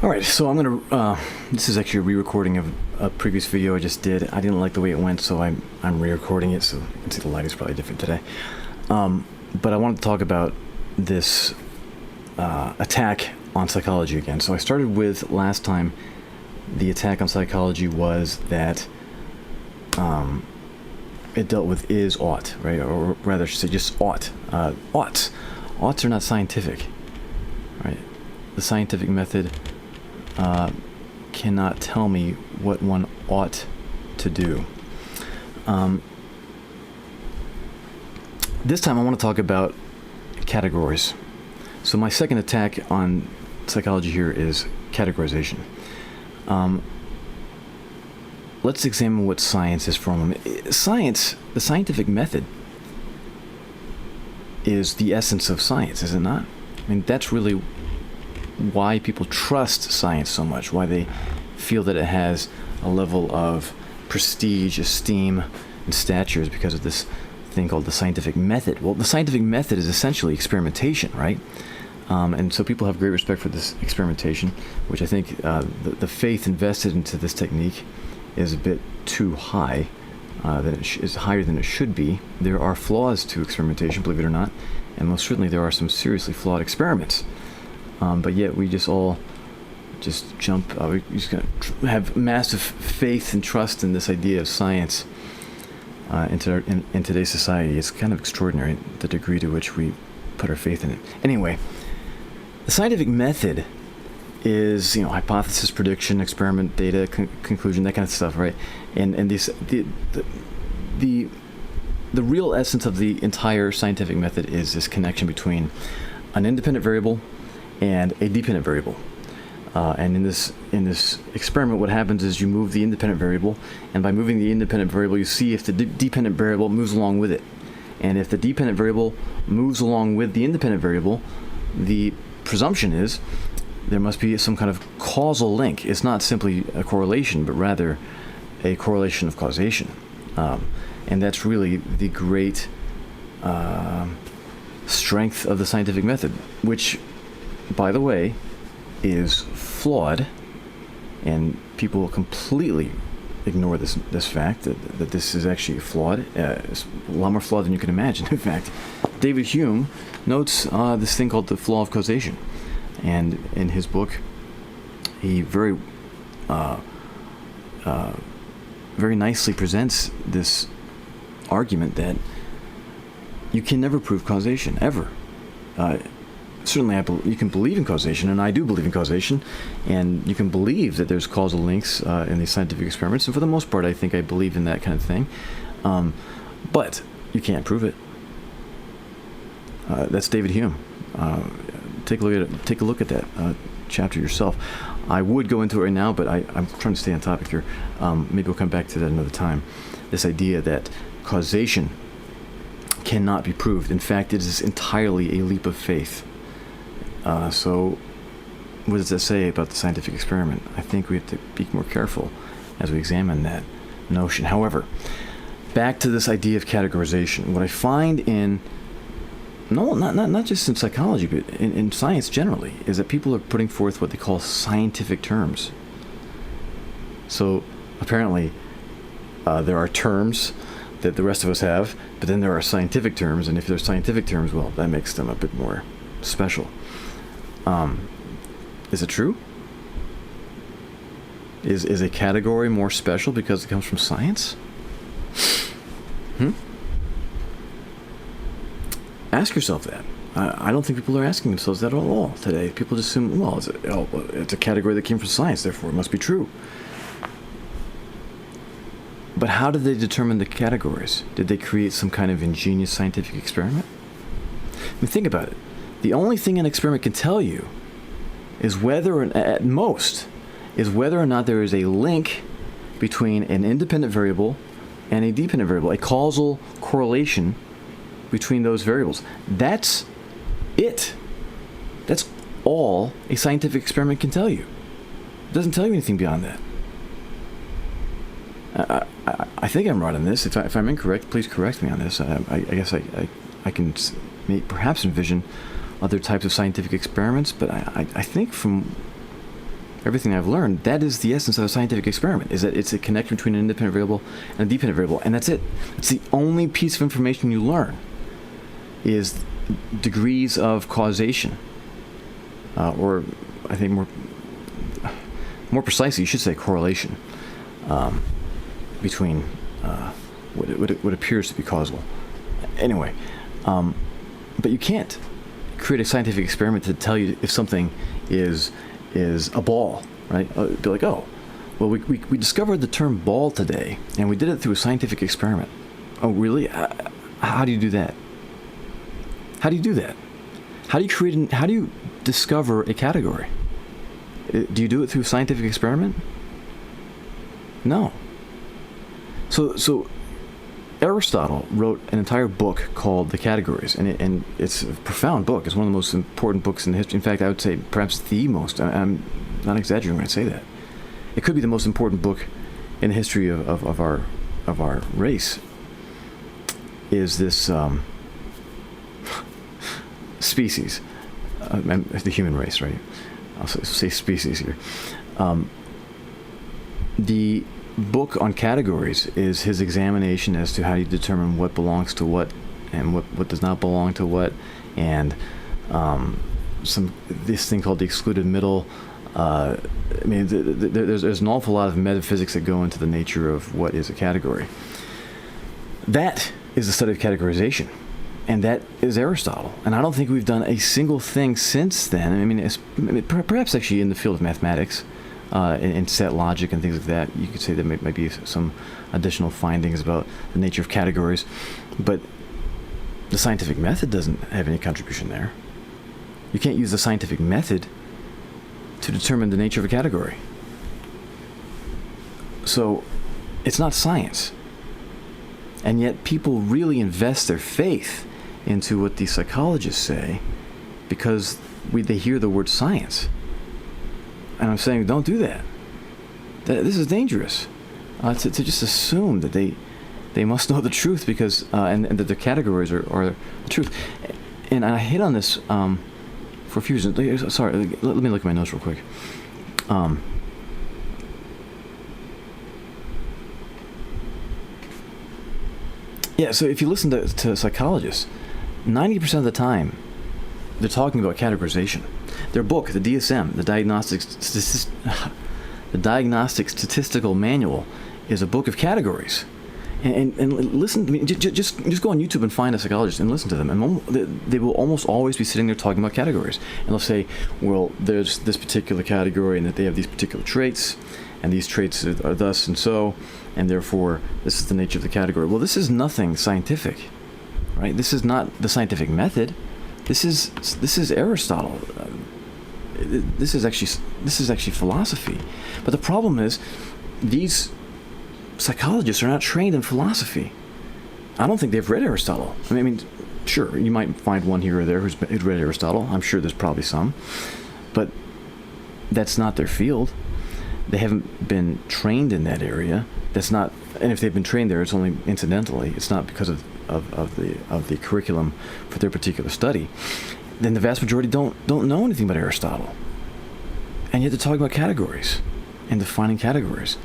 All right, so I'm going to, this is actually a re-recording of a previous video I just did. I didn't like the way it went, so I'm re-recording it, so you can see the light is probably different today. But I wanted to talk about this attack on psychology again. So I started with, last time, the attack on psychology was that it dealt with is ought, right? Or rather, I should say just ought. Oughts. Oughts are not scientific, right? The scientific method cannot tell me what one ought to do. This time I want to talk about categories. So my second attack on psychology here is categorization. Let's examine what science is for a moment. Science, the scientific method, is the essence of science, is it not? I mean, that's really why people trust science so much, why they feel that it has a level of prestige, esteem, and stature, is because of this thing called the scientific method. Well, the scientific method is essentially experimentation, right? And so people have great respect for this experimentation, which I think the faith invested into this technique is a bit too high, that it is higher than it should be. There are flaws to experimentation, believe it or not, and most certainly there are some seriously flawed experiments. But yet we just all just jump, we're just going to have massive faith and trust in this idea of science in today's society. It's kind of extraordinary, the degree to which we put our faith in it. Anyway, the scientific method is, hypothesis, prediction, experiment, data, conclusion, that kind of stuff, right? And the real essence of the entire scientific method is this connection between an independent variable and a dependent variable. And in this experiment, what happens is you move the independent variable, and by moving the independent variable, you see if the dependent variable moves along with it. And if the dependent variable moves along with the independent variable, the presumption is there must be some kind of causal link. It's not simply a correlation, but rather a correlation of causation. And that's really the great strength of the scientific method, which, by the way, is flawed, and people completely ignore this fact that this is actually flawed. It's a lot more flawed than you can imagine. In fact, David Hume notes this thing called the flaw of causation, and in his book, he very nicely presents this argument that you can never prove causation, ever. Certainly, you can believe in causation, and I do believe in causation, and you can believe that there's causal links in these scientific experiments, and for the most part, I think I believe in that kind of thing. But you can't prove it. That's David Hume. Take a look at that chapter yourself. I would go into it right now, but I'm trying to stay on topic here. Maybe we'll come back to that another time. This idea that causation cannot be proved. In fact, it is entirely a leap of faith. So what does that say about the scientific experiment? I think we have to be more careful as we examine that notion. However, back to this idea of categorization. What I find in, not just in psychology, but in science generally, is that people are putting forth what they call scientific terms. So apparently there are terms that the rest of us have, but then there are scientific terms, and if they're scientific terms, well, that makes them a bit more special. Is it true? Is a category more special because it comes from science? Ask yourself that. I don't think people are asking themselves that at all today. People just assume, well, it's a category that came from science, therefore it must be true. But how did they determine the categories? Did they create some kind of ingenious scientific experiment? I mean, think about it. The only thing an experiment can tell you is whether or not there is a link between an independent variable and a dependent variable, a causal correlation between those variables. That's it. That's all a scientific experiment can tell you. It doesn't tell you anything beyond that. I think I'm right on this. If I'm incorrect, please correct me on this. I guess I can perhaps envision other types of scientific experiments, but I think from everything I've learned, that is the essence of a scientific experiment, is that it's a connection between an independent variable and a dependent variable, and that's it. It's the only piece of information you learn, is degrees of causation, or I think more precisely, you should say correlation, between what appears to be causal. Anyway, but you can't create a scientific experiment to tell you if something is a ball, right? Be like, oh, well, we discovered the term ball today, and we did it through a scientific experiment. Oh, really? How do you do that? How do you do that? How do you discover a category? Do you do it through a scientific experiment? No. So Aristotle wrote an entire book called The Categories, and it's a profound book. It's one of the most important books in history. In fact, I would say perhaps the most. I'm not exaggerating when I say that. It could be the most important book in the history of our race. Is this species, the human race, right? I'll say species here. The book on categories is his examination as to how you determine what belongs to what and what does not belong to what, and this thing called the excluded middle. I mean, there's an awful lot of metaphysics that go into the nature of what is a category. That is the study of categorization, and that is Aristotle. And I don't think we've done a single thing since then. I mean, perhaps actually in the field of mathematics, in set logic and things like that, you could say there might be some additional findings about the nature of categories, but the scientific method doesn't have any contribution there. You can't use the scientific method to determine the nature of a category. So it's not science. And yet people really invest their faith into what the psychologists say because they hear the word science. And I'm saying, don't do that. This is dangerous. To just assume that they must know the truth because and that the categories are the truth. And I hit on this for a few reasons. Sorry, let me look at my notes real quick. Yeah, so if you listen to psychologists, 90% of the time, they're talking about categorization. Their book, the DSM, the Diagnostic Statistical Manual, is a book of categories. And listen, I mean, just go on YouTube and find a psychologist and listen to them. And they will almost always be sitting there talking about categories. And they'll say, well, there's this particular category and that they have these particular traits, and these traits are thus and so, and therefore this is the nature of the category. Well, this is nothing scientific, right? This is not the scientific method. This is Aristotle. This is actually philosophy. But the problem is, these psychologists are not trained in philosophy. I don't think they've read Aristotle. I mean, sure, you might find one here or there who's read Aristotle. I'm sure there's probably some, but that's not their field. They haven't been trained in that area. That's not, and if they've been trained there, it's only incidentally. It's not because of the curriculum for their particular study. Then the vast majority don't know anything about Aristotle, and yet they're talking about categories and defining categories,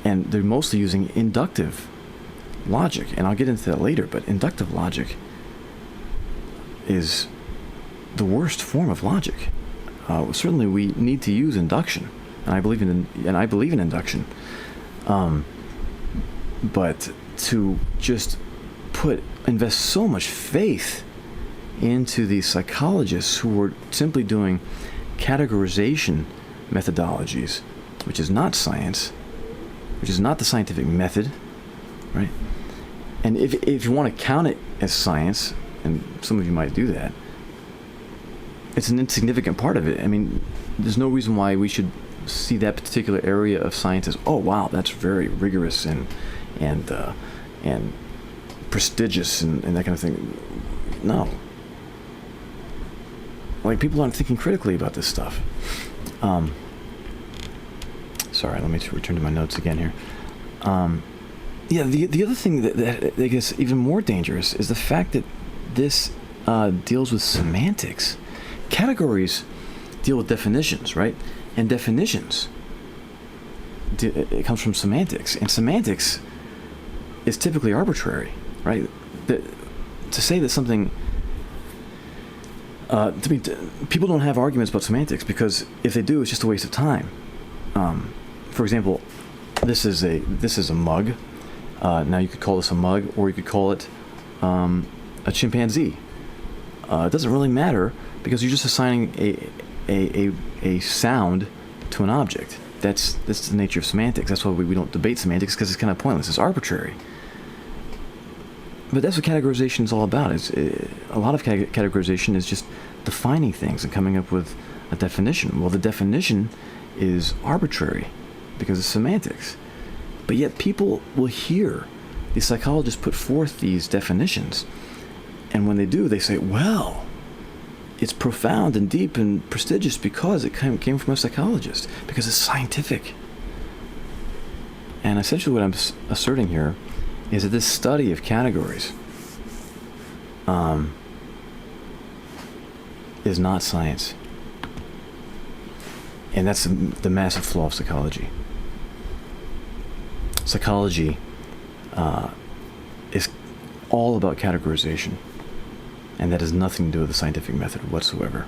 and they're mostly using inductive logic. And I'll get into that later. But inductive logic is the worst form of logic. Certainly, we need to use induction. And I believe in induction, but to just invest so much faith into these psychologists who were simply doing categorization methodologies, which is not science, which is not the scientific method, right? And if you want to count it as science, and some of you might do that, it's an insignificant part of it. I mean, there's no reason why we should see that particular area of science as, oh wow, that's very rigorous and prestigious and that kind of thing. No. Like, people aren't thinking critically about this stuff. Sorry, let me return to my notes again here. Yeah, the other thing that I guess even more dangerous is the fact that this deals with semantics. Categories deal with definitions, right? And definitions, it comes from semantics, and semantics is typically arbitrary, right? To say that something, people don't have arguments about semantics, because if they do, it's just a waste of time. For example, this is a mug. Now you could call this a mug, or you could call it a chimpanzee. It doesn't really matter, because you're just assigning a sound to an object. That's the nature of semantics. That's why we don't debate semantics, because it's kind of pointless. It's arbitrary. But that's what categorization is all about. A lot of categorization is just defining things and coming up with a definition. Well, the definition is arbitrary because of semantics. But yet people will hear these psychologists put forth these definitions. And when they do, they say, well, it's profound and deep and prestigious because it came from a psychologist, because it's scientific. And essentially what I'm asserting here is that this study of categories is not science. And that's the massive flaw of psychology. Psychology is all about categorization, and that has nothing to do with the scientific method whatsoever.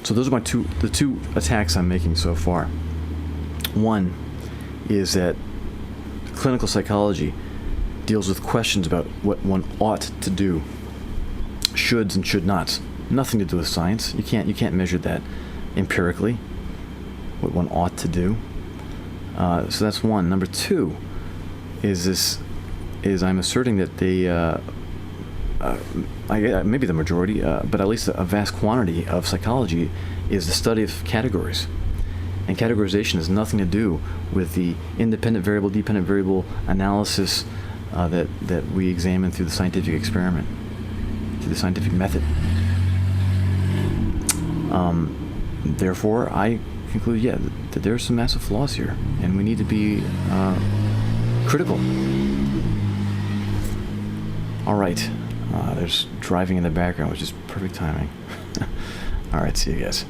So those are the two attacks I'm making so far. One is that clinical psychology deals with questions about what one ought to do, shoulds and should nots. Nothing to do with science. You can't measure that empirically, what one ought to do. So that's one. Number two is I'm asserting that maybe the majority, but at least a vast quantity of psychology is the study of categories. And categorization has nothing to do with the independent variable, dependent variable analysis that we examine through the scientific experiment, through the scientific method. Therefore, I conclude, that there are some massive flaws here, and we need to be critical. All right. There's driving in the background, which is perfect timing. All right, see you guys.